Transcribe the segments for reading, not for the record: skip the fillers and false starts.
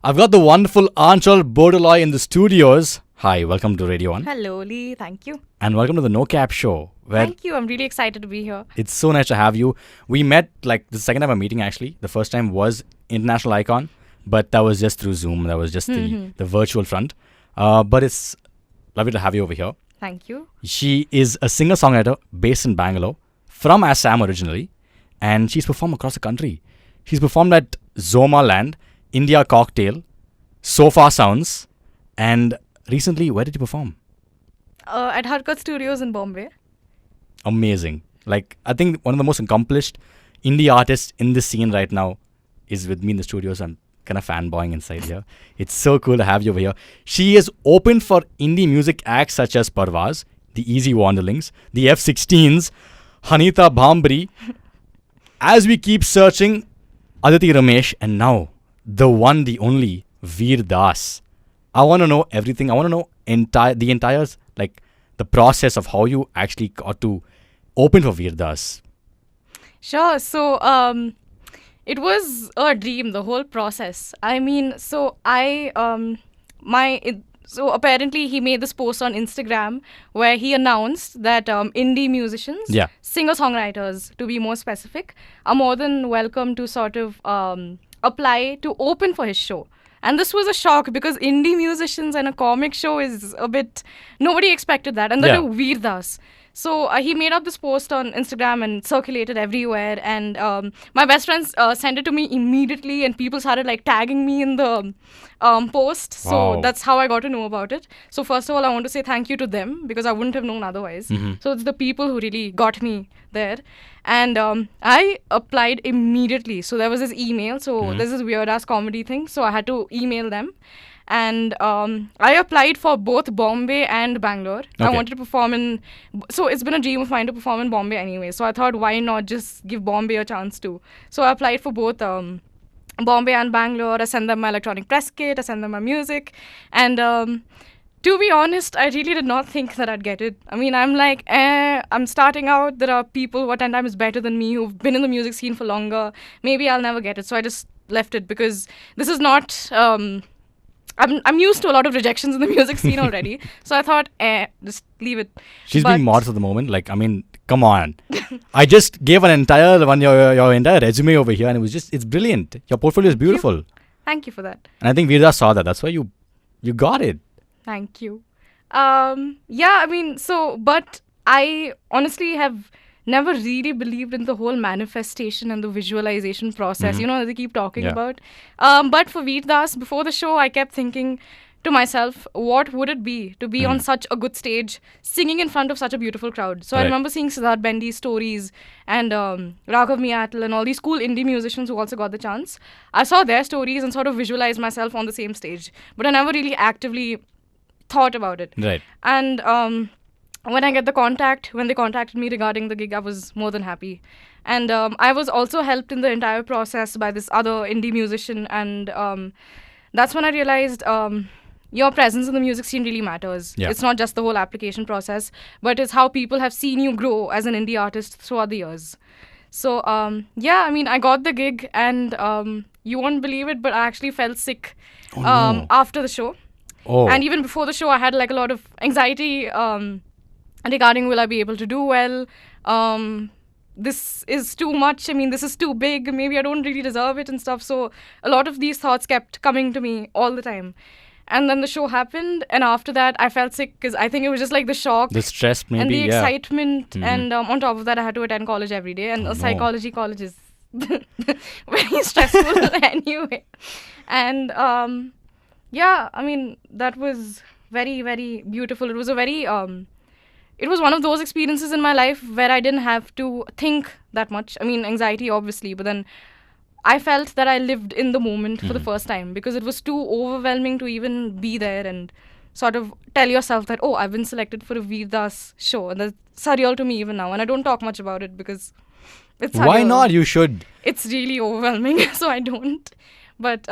I've got the wonderful Aanchal Bordoloi in the studios. Hi, welcome to Radio 1. Hello, Lee. Thank you. And welcome to the No Cap Show. Where Thank you. I'm really excited to be here. It's so nice to have you. We met like the second time I'm meeting actually. The first time was International Icon, but that was just through Zoom. That was just the virtual front. But it's lovely to have you over here. Thank you. She is a singer-songwriter based in Bangalore, from Assam originally, and she's performed across the country. She's performed at Zomaland, India Cocktail, Sofar Sounds, and recently, where did you perform? At Harkath Studios in Bombay. Amazing. Like, I think one of the most accomplished indie artists in this scene right now is with me in the studios. I'm kind of fanboying inside here. It's so cool to have you over here. She is open for indie music acts such as Parvaaz, the Easy Wanderlings, the F16s, Hanita Bhambri. As we keep searching, Aditi Ramesh, and now the one, the only, Veer Das. I want to know everything. I want to know the entire, like, the process of how you actually got to open for Veer Das. Sure. So, it was a dream, the whole process. I mean, so so apparently he made this post on Instagram where he announced that indie musicians, singer-songwriters to be more specific, are more than welcome to sort of apply to open for his show. And this was a shock because indie musicians and a comic show is a bit... Nobody expected that. And then Veer Das. So he made up this post on Instagram and circulated everywhere. And my best friends sent it to me immediately. And people started like tagging me in the post. Wow. So that's how I got to know about it. So first of all, I want to say thank you to them because I wouldn't have known otherwise. So it's the people who really got me there. And I applied immediately. So there was this email. So there's this weird ass comedy thing. So I had to email them. And I applied for both Bombay and Bangalore. I wanted to perform in... So it's been a dream of mine to perform in Bombay anyway. So I thought, why not just give Bombay a chance too? So I applied for both Bombay and Bangalore. I sent them my electronic press kit. I sent them my music. And to be honest, I really did not think that I'd get it. I mean, I'm like, I'm starting out. There are people who are 10 times better than me who've been in the music scene for longer. Maybe I'll never get it. So I just left it because this is not... I'm used to a lot of rejections in the music scene already. So I thought, just leave it. She's being modest at the moment. Like, I mean, come on. I just gave your entire resume over here and it's brilliant. Your portfolio is beautiful. Thank you for that. And I think Veer Das saw that. That's why you got it. Thank you. But I honestly have never really believed in the whole manifestation and the visualization process, that they keep talking about. But for Veer Das, before the show, I kept thinking to myself, what would it be to be on such a good stage, singing in front of such a beautiful crowd? So I remember seeing Siddharth Bendi's stories and Raghav Miatal and all these cool indie musicians who also got the chance. I saw their stories and sort of visualized myself on the same stage. But I never really actively thought about it. Right. And... when they contacted me regarding the gig, I was more than happy. And I was also helped in the entire process by this other indie musician. And that's when I realized your presence in the music scene really matters. Yeah. It's not just the whole application process, but it's how people have seen you grow as an indie artist throughout the years. So, I got the gig and you won't believe it, but I actually felt sick after the show. Oh. And even before the show, I had like a lot of anxiety regarding will I be able to do well? This is too much. I mean, this is too big. Maybe I don't really deserve it and stuff. So a lot of these thoughts kept coming to me all the time. And then the show happened. And after that, I felt sick because I think it was just like the shock. The stress maybe, and the excitement. And on top of that, I had to attend college every day. And psychology college is very stressful anyway. And that was very, very beautiful. It was a very... it was one of those experiences in my life where I didn't have to think that much. I mean, anxiety, obviously, but then I felt that I lived in the moment for the first time because it was too overwhelming to even be there and sort of tell yourself that, I've been selected for a Veer Das show. And that's surreal to me even now. And I don't talk much about it because it's surreal. Why not? You should. It's really overwhelming, so I don't. But...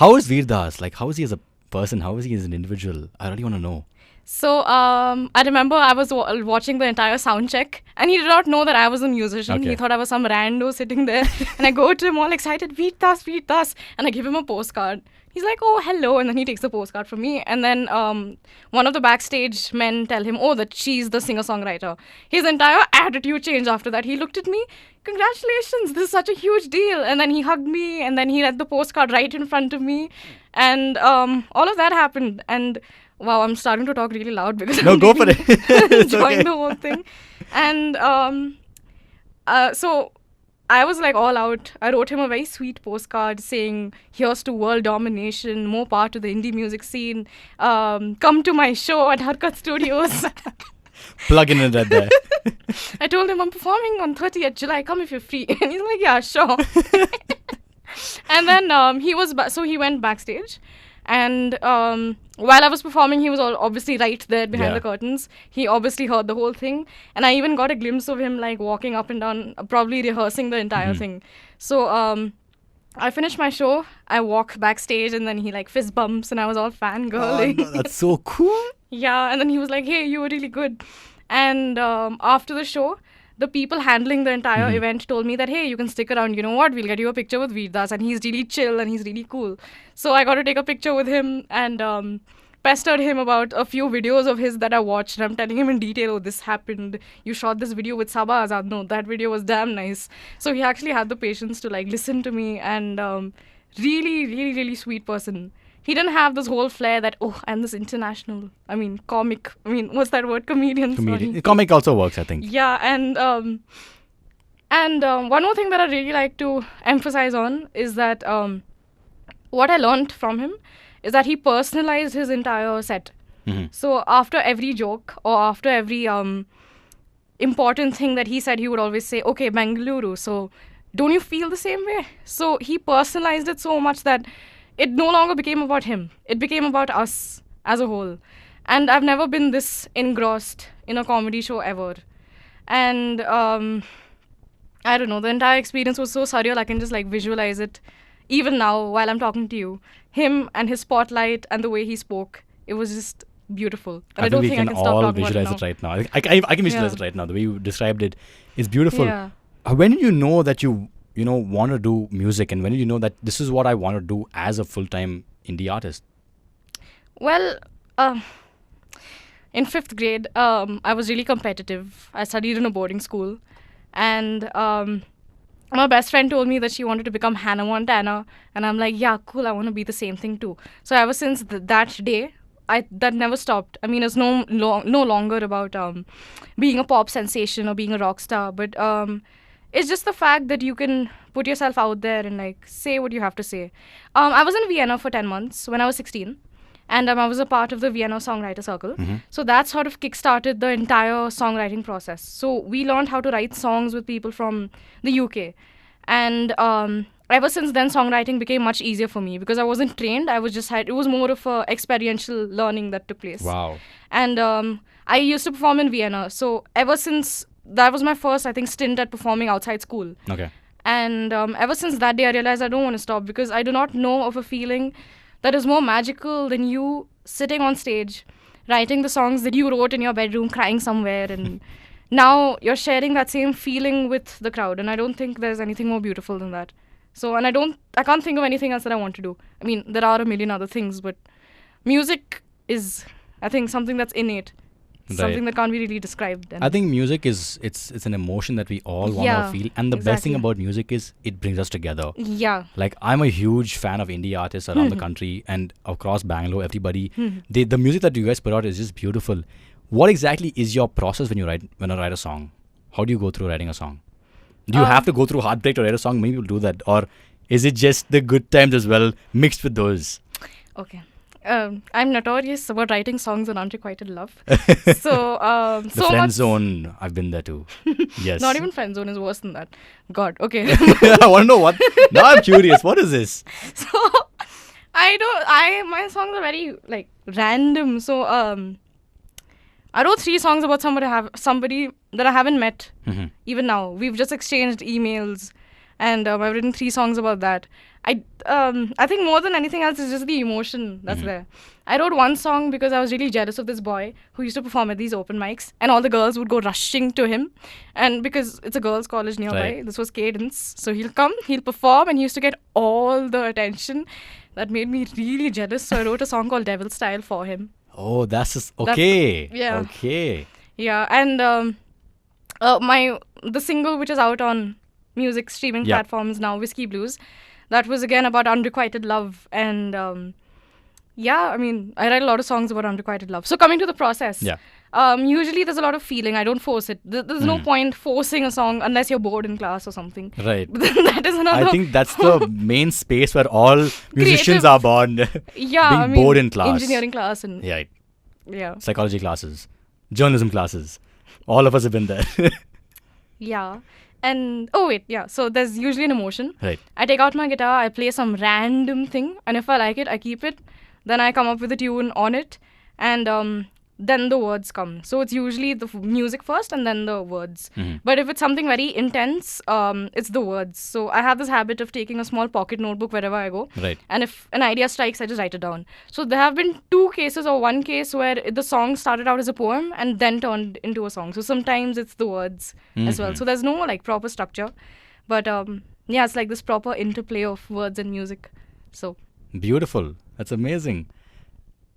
how is Veer Das? Like, how is he as a person? How is he as an individual? I really want to know. So I remember I was watching the entire sound check and he did not know that I was a musician. Okay. He thought I was some rando sitting there and I go to him all excited, Veer Das. And I give him a postcard. He's like, oh, hello. And then he takes the postcard from me. And then one of the backstage men tell him, oh, that she's the singer-songwriter. His entire attitude changed after that. He looked at me, congratulations, this is such a huge deal. And then he hugged me, and then he read the postcard right in front of me. And all of that happened. And wow, I'm starting to talk really loud because No, I'm go for really it. enjoying the whole thing. And so I was like all out. I wrote him a very sweet postcard saying, here's to world domination, more power to the indie music scene. Come to my show at Harkath Studios. Plug in it there. I told him I'm performing on 30th July. Come if you're free. And he's like, yeah, sure. And then he went backstage. And while I was performing, he was obviously right there behind the curtains. He obviously heard the whole thing. And I even got a glimpse of him like walking up and down, probably rehearsing the entire thing. So I finished my show. I walk backstage and then he like fist bumps and I was all fangirling. Oh, no, that's so cool. Yeah. And then he was like, hey, you were really good. And after the show, the people handling the entire event told me that, hey, you can stick around. You know what? We'll get you a picture with Ravidas. And he's really chill and he's really cool. So I got to take a picture with him and pestered him about a few videos of his that I watched. And I'm telling him in detail, oh, this happened. You shot this video with Sabah Azad. No, that video was damn nice. So he actually had the patience to like listen to me and really, really, really sweet person. He didn't have this whole flair that, oh, I'm this international, comic. What's that word? Comedian. Sorry. Comic also works, I think. Yeah, and one more thing that I really like to emphasize on is that what I learned from him is that he personalized his entire set. So after every joke or after every important thing that he said, he would always say, okay, Bangalore, so don't you feel the same way? So he personalized it so much that it no longer became about him. It became about us as a whole. And I've never been this engrossed in a comedy show ever. And I don't know, the entire experience was so surreal. I can just like visualize it even now while I'm talking to you. Him and his spotlight and the way he spoke, it was just beautiful. And I don't think I can stop talking about it now. Visualize it right now. I can visualize it right now. The way you described it is beautiful. Yeah. When did you know that you want to do music, and when did you know that this is what I want to do as a full-time indie artist? Well, in 5th grade, I was really competitive. I studied in a boarding school. And my best friend told me that she wanted to become Hannah Montana. And I'm like, yeah, cool, I want to be the same thing too. So ever since that day, that never stopped. It's no longer about being a pop sensation or being a rock star. But it's just the fact that you can put yourself out there and like say what you have to say. I was in Vienna for 10 months when I was 16. And I was a part of the Vienna Songwriter Circle. So that sort of kickstarted the entire songwriting process. So we learned how to write songs with people from the UK. And ever since then, songwriting became much easier for me because I wasn't trained. It was more of a experiential learning that took place. Wow. And I used to perform in Vienna. So ever since, that was my first, I think, stint at performing outside school. Okay. And ever since that day, I realized I don't want to stop because I do not know of a feeling that is more magical than you sitting on stage, writing the songs that you wrote in your bedroom, crying somewhere, and now you're sharing that same feeling with the crowd. And I don't think there's anything more beautiful than that. So, and I can't think of anything else that I want to do. There are a million other things, but music is, I think, something that's innate. Something that can't be really described. I think music it's an emotion that we all want to feel, and the best thing about music is it brings us together. Yeah. Like, I'm a huge fan of indie artists around the country and across Bangalore. Everybody, the music that you guys put out is just beautiful. What exactly is your process when you write a song? How do you go through writing a song? Do you have to go through heartbreak to write a song? Many people do that, or is it just the good times as well mixed with those? Okay. I'm notorious about writing songs and unrequited love. So, the friend zone, I've been there too. Yes. Not even friend zone is worse than that. God, okay. I want to know what. Now I'm curious. What is this? So, my songs are very like random. So, I wrote 3 songs about somebody that I haven't met even now. We've just exchanged emails, and I've written 3 songs about that. I think more than anything else is just the emotion that's there. I wrote one song because I was really jealous of this boy who used to perform at these open mics, and all the girls would go rushing to him. And because it's a girls' college nearby, this was Cadence. So he'll come, he'll perform, and he used to get all the attention. that made me really jealous. So I wrote a song called Devil Style for him. Oh, that's just, okay. Yeah. Okay. Yeah, and the single which is out on music streaming platforms now, Whiskey Blues, that was again about unrequited love. And I mean, I write a lot of songs about unrequited love. So coming to the process, usually there's a lot of feeling. I don't force it. There's no point forcing a song unless you're bored in class or something. Right. That is another. I think that's the main space where all musicians are born. Yeah, being bored in class. Engineering class and psychology classes, journalism classes. All of us have been there. Yeah. And so there's usually an emotion. Right. I take out my guitar, I play some random thing, and if I like it, I keep it. Then I come up with a tune on it, and then the words come. So it's usually the music first and then the words. Mm-hmm. But if it's something very intense, it's the words. So I have this habit of taking a small pocket notebook wherever I go. Right. And if an idea strikes, I just write it down. So there have been 2 cases or 1 case where the song started out as a poem and then turned into a song. So sometimes it's the words as well. So there's no like proper structure. But it's like this proper interplay of words and music. So beautiful. That's amazing.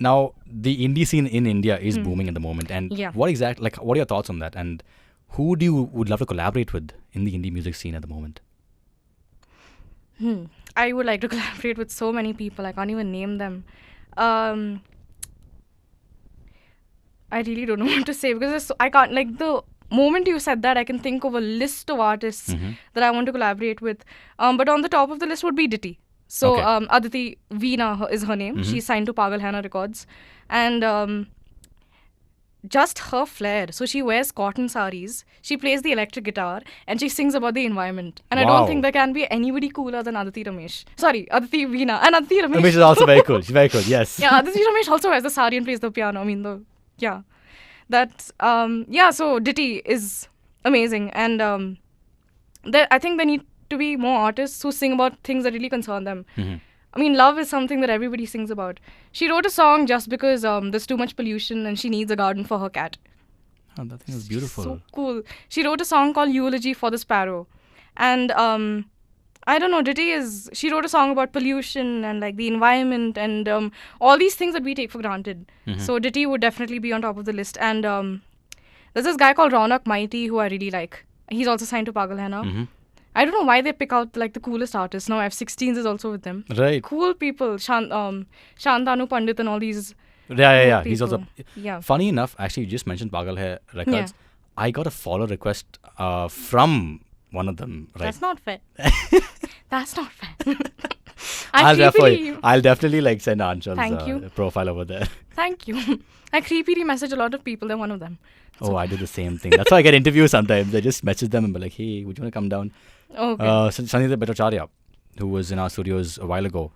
Now, the indie scene in India is booming at the moment. And what are your thoughts on that? And who do you would love to collaborate with in the indie music scene at the moment? I would like to collaborate with so many people. I can't even name them. I really don't know what to say because I can't, like, the moment you said that, I can think of a list of artists that I want to collaborate with. But on the top of the list would be Ditty. So Aditi Veena is her name. She's signed to Pagal Hana Records. And just her flair. So she wears cotton saris, she plays the electric guitar, and she sings about the environment. And I don't think there can be anybody cooler than Aditi Ramesh. Sorry, Aditi Veena. And Aditi Ramesh. Ramesh is also very cool. She's very cool, yes. Yeah, Aditi Ramesh also wears the sari and plays the piano. I mean, That's, so Ditty is amazing. And I think there need to be more artists who sing about things that really concern them. I mean, love is something that everybody sings about. She wrote a song just because there's too much pollution and she needs a garden for her cat. Oh, that thing is beautiful. So cool. She wrote a song called Eulogy for the Sparrow. And I don't know, she wrote a song about pollution and like the environment and all these things that we take for granted. So Ditty would definitely be on top of the list. And there's this guy called Ronak Maiti who I really like. He's also signed to Pagal Hana. I don't know why they pick out like the coolest artists. Now F16s is also with them. Right. Cool people. Shantanu Pandit and all these. Yeah. He's also. Yeah. Funny enough, actually, you just mentioned Pagal Hai Records. Yeah. I got a follow request from one of them. Right. That's not fair. That's not fair. I'll definitely like send Aanchal's profile over there. Thank you. I creepily message a lot of people. They're one of them. So. I do the same thing. That's why I get interviews sometimes. I just message them and be like, hey, would you want to come down? Okay. Sanjita Bhattacharya, who was in our studios a while ago.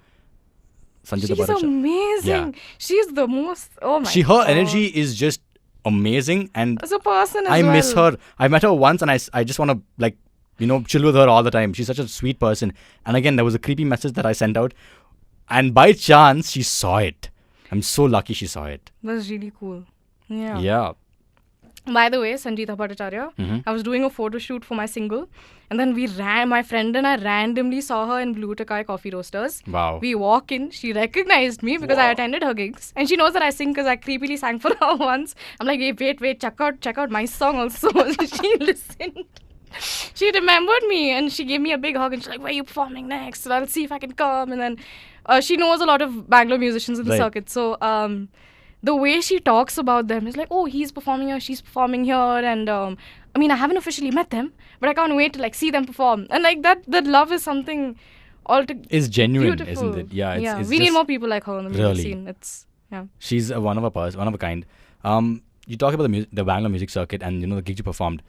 She's amazing. Yeah. She's the most, oh my God. Her energy is just amazing. And as a person I miss her. I met her once and I just want to like, chill with her all the time. She's such a sweet person. And again, there was a creepy message that I sent out. And by chance, she saw it. I'm so lucky she saw it. That's really cool. Yeah. Yeah. By the way, Sanjita Bhattacharya, I was doing a photo shoot for my single. And then my friend and I randomly saw her in Blue Takai Coffee Roasters. Wow. We walk in. She recognized me because I attended her gigs. And she knows that I sing because I creepily sang for her once. I'm like, wait, check out my song also. She listened. She remembered me and she gave me a big hug and she's like, where are you performing next? So I'll see if I can come. And then she knows a lot of Bangalore musicians in the circuit. So the way she talks about them is like, oh, he's performing here, she's performing here. And I mean, I haven't officially met them, but I can't wait to like see them perform. And like that love is something it's genuine, beautiful. Isn't it? Yeah, it's we need more people like her in the music scene. She's one of a kind. You talk about the Bangalore music circuit and the gigs you performed.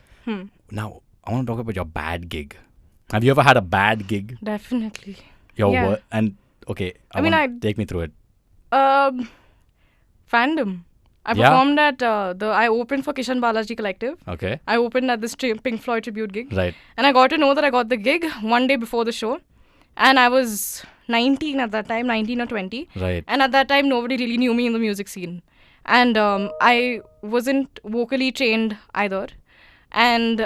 Now, I want to talk about your bad gig. Have you ever had a bad gig? Definitely. And okay, take me through it. Fandom. I performed at I opened for Kishan Balaji Collective. Okay. I opened at this Pink Floyd tribute gig. Right. And I got to know that I got the gig one day before the show. And I was 19 at that time, 19 or 20. Right. And at that time, nobody really knew me in the music scene. And I wasn't vocally trained either. And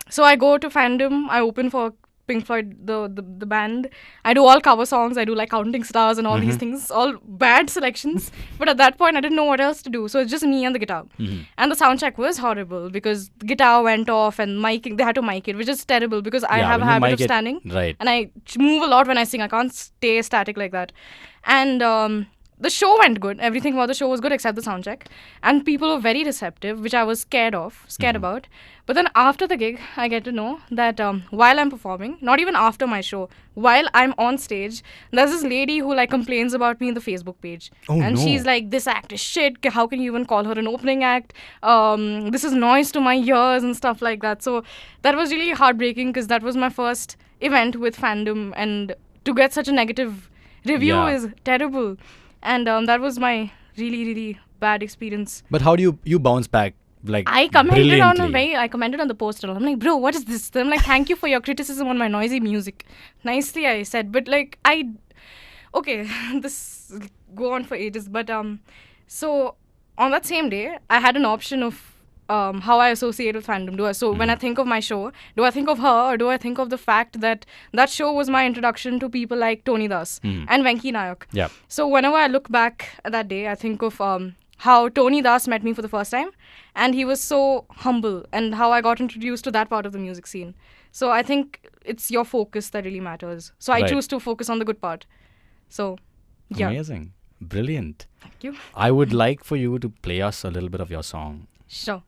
so I go to Fandom. I open for Pink Floyd, the band. I do all cover songs. I do like Counting Stars and all these things. All bad selections. But at that point, I didn't know what else to do. So it's just me and the guitar. And the sound check was horrible because the guitar went off and they had to mic it, which is terrible because I have a habit of standing. Right. And I move a lot when I sing. I can't stay static like that. And the show went good. Everything about the show was good except the sound check. And people were very receptive, which I was scared about. But then after the gig, I get to know that while I'm performing, not even after my show, while I'm on stage, there's this lady who like complains about me in the Facebook page. And she's like, this act is shit. How can you even call her an opening act? This is noise to my ears and stuff like that. So that was really heartbreaking because that was my first event with fandom. And to get such a negative review is terrible. And that was my really, really bad experience. But how do you bounce back? Like, I commented on the post. I'm like, bro, what is this? I'm like, thank you for your criticism on my noisy music. Nicely, I said. But like, okay, this go on for ages. But so on that same day, I had an option of how I associate with fandom. So when I think of my show, do I think of her or do I think of the fact that that show was my introduction to people like Tony Das and Venki Nayak? Yeah. So whenever I look back at that day, I think of how Tony Das met me for the first time, and he was so humble, and how I got introduced to that part of the music scene. So I think it's your focus that really matters. So I choose to focus on the good part. So, yeah. Amazing. Brilliant. Thank you. I would like for you to play us a little bit of your song. Sure.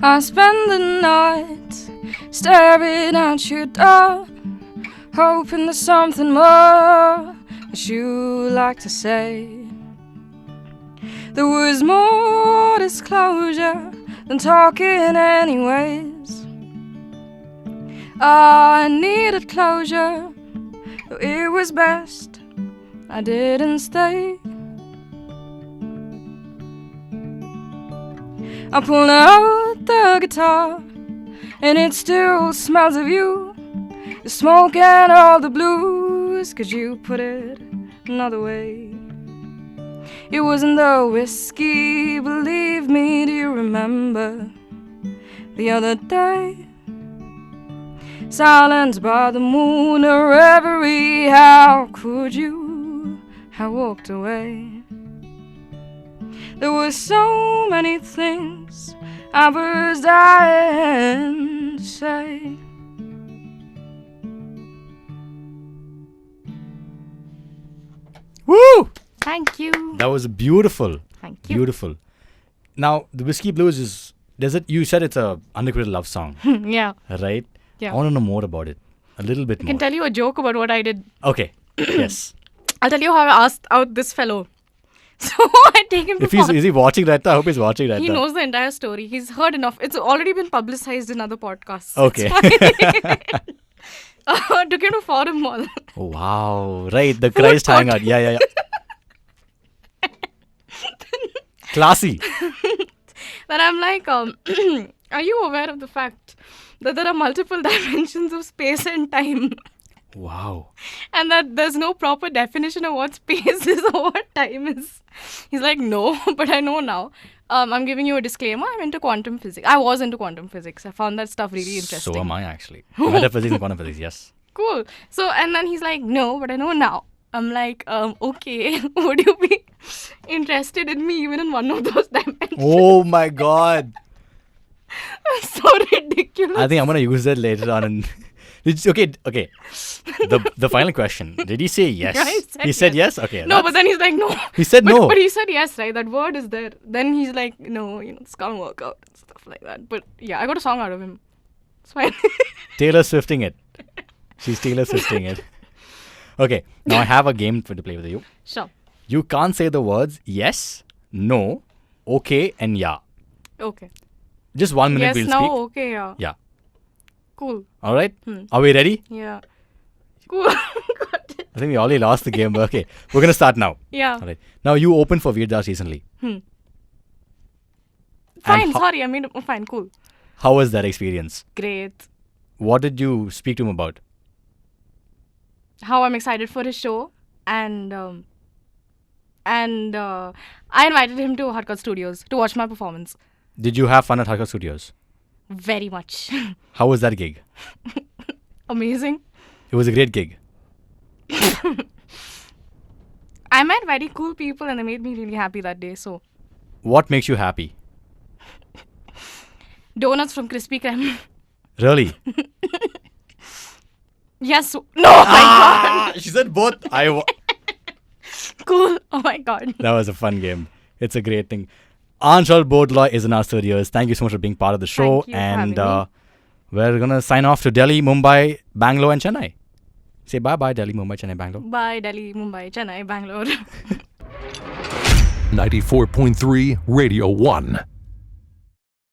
I spend the night staring at your door, hoping there's something more that you like to say. There was more disclosure than talking anyways. I needed closure, though it was best I didn't stay. I pulled out the guitar, and it still smells of you. The smoke and all the blues, 'cause you put it another way. It wasn't the whiskey, believe me, do you remember the other day? Silence by the moon, a reverie, how could you have walked away? There were so many things I was dying to say. Woo! Thank you. That was beautiful. Thank you. Beautiful. Now, the Whiskey Blues is... You said it's a underrated love song. Yeah. Right? Yeah. I want to know more about it. A little bit more. I can tell you a joke about what I did. Okay. Yes. I'll tell you how I asked out this fellow. So I take him to Is he watching right now? I hope he's watching right now. He knows the entire story. He's heard enough. It's already been publicized in other podcasts. Okay. Took him to Forum Mall. Oh, wow. Right. The Christ hangout. Yeah. Classy. Then I'm like, are you aware of the fact that there are multiple dimensions of space and time? Wow. And that there's no proper definition of what space is or what time is. He's like, no, but I know now. I'm giving you a disclaimer. I'm into quantum physics. I was into quantum physics. I found that stuff really interesting. So am I, actually. Metaphysics and quantum physics, yes. Cool. So, and then he's like, no, but I know now. I'm like, okay, would you be interested in me even in one of those dimensions? Oh my God. So ridiculous. I think I'm going to use that later on. And okay. The final question. Did he say yes? Yeah, he said yes? Okay. No, but then he's like, no. He said no. But he said yes, right? That word is there. Then he's like, no, it's can't work out and stuff like that. But yeah, I got a song out of him. It's fine. Taylor Swifting it. She's Taylor Swifting it. Okay. Now I have a game to play with you. Sure. You can't say the words yes, no, okay, and yeah. Okay. Just 1 minute yes, we'll no, speak. okay, yeah. Yeah. Cool. All right. Are we ready? Yeah. Cool. Got it. I think we already lost the game, but okay. We're going to start now. Yeah. All right. Now you opened for Ravidas recently. Fine, sorry. I mean, fine, cool. How was that experience? Great. What did you speak to him about? How I'm excited for his show, and I invited him to Harkath Studios to watch my performance. Did you have fun at Harkath Studios? Very much. How was that gig? Amazing. It was a great gig. I met very cool people and they made me really happy that day. So, What makes you happy? donuts from Krispy Kreme. Really? Yes. No. Oh my She said both. God. Cool. Oh my God. That was a fun game. It's a great thing. Aanchal Bordoloi is in our studios. Thank you so much for being part of the show. Thank you for And having me. we're going to sign off to Delhi, Mumbai, Bangalore and Chennai. Say bye-bye, Delhi, Mumbai, Chennai, Bangalore. Bye, Delhi, Mumbai, Chennai, Bangalore. 94.3 Radio 1.